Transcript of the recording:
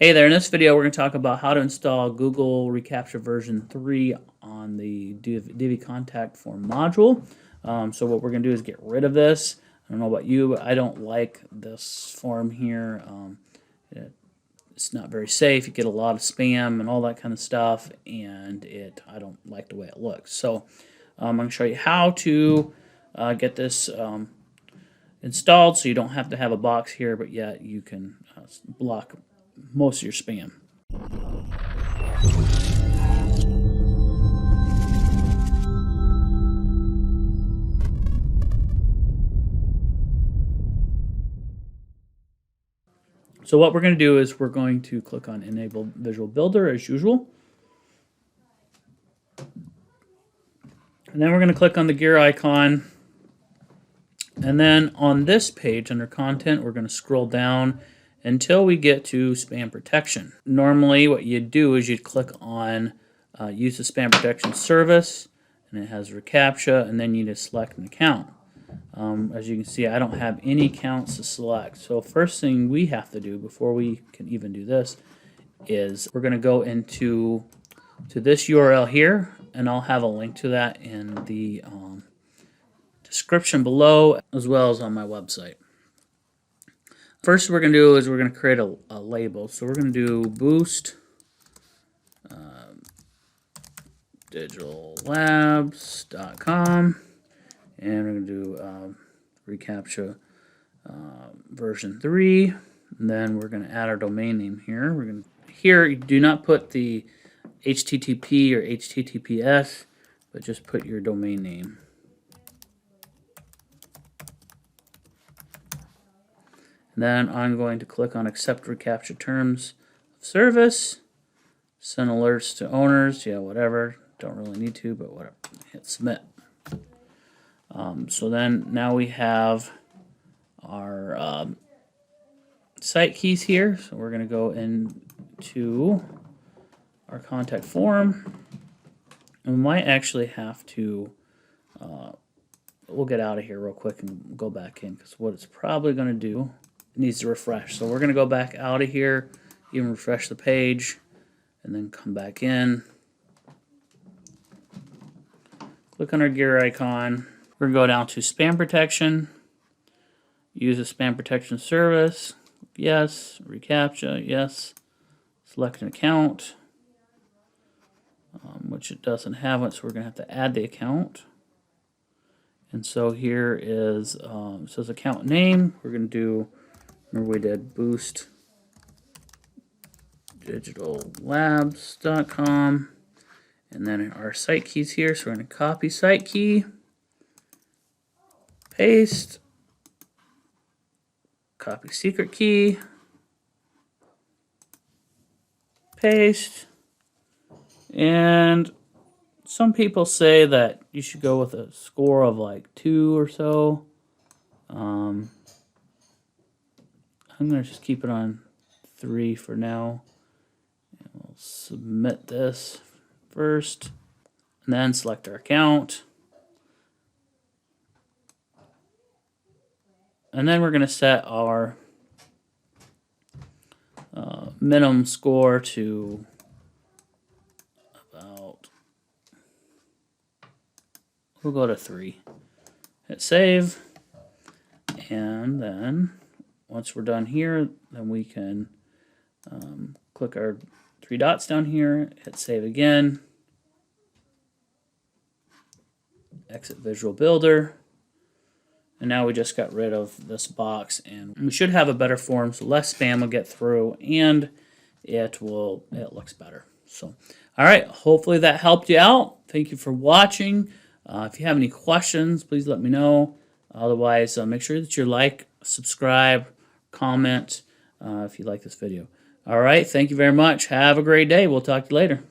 Hey there, in this video we're going to talk about how to install Google reCaptcha version 3 on the Divi contact form module. So what we're going to do is get rid of this. I don't know about you, but I don't like this form here. It's not very safe. You get a lot of spam and all that kind of stuff, and I don't like the way it looks. So I'm going to show you how to get this installed so you don't have to have a box here, but yet you can block most of your spam. So what we're going to do is we're going to click on Enable Visual Builder as usual. And then we're going to click on the gear icon. And then on this page under Content, we're going to scroll down until we get to Spam Protection. Normally what you'd do is you'd click on Use the Spam Protection Service, and it has reCaptcha, and then you just select an account. As you can see, I don't have any accounts to select. So first thing we have to do before we can even do this is we're going to go into this URL here, and I'll have a link to that in the description below as well as on my website. First we're going to do is we're going to create a label. So we're going to do boost digitallabs.com, and we're going to do reCaptcha version 3, and then we're going to add our domain name here. Here you do not put the HTTP or HTTPS, but just put your domain name. Then I'm going to click on Accept reCaptcha Terms of Service, send alerts to owners, yeah, whatever. Don't really need to, but whatever. Hit Submit. So then now we have our site keys here. So we're going to go into our contact form. And we might actually have to, we'll get out of here real quick and go back in, because what it's probably going to do, it needs to refresh. So we're going to go back out of here, even refresh the page, and then come back in. Click on our gear icon. We're going to go down to Spam Protection. Use a Spam Protection Service. Yes. reCaptcha. Yes. Select an account, which it doesn't have it, so we're going to have to add the account. And so here is, it says account name. We're going to do, remember we did boost digitallabs.com, and then our site keys here. So we're going to copy site key, paste, copy secret key, paste, and some people say that you should go with a score of like 2 or so. I'm going to just keep it on 3 for now. And we'll submit this first, and then select our account. And then we're going to set our minimum score to about, we'll go to 3. Hit save, and then once we're done here, then we can click our 3 dots down here, hit save again, exit Visual Builder, and now we just got rid of this box, and we should have a better form, so less spam will get through, and it looks better. So, all right, hopefully that helped you out. Thank you for watching. If you have any questions, please let me know. Otherwise, make sure that you like, subscribe, comment if you like this video. All right, thank you very much. Have a great day. We'll talk to you later.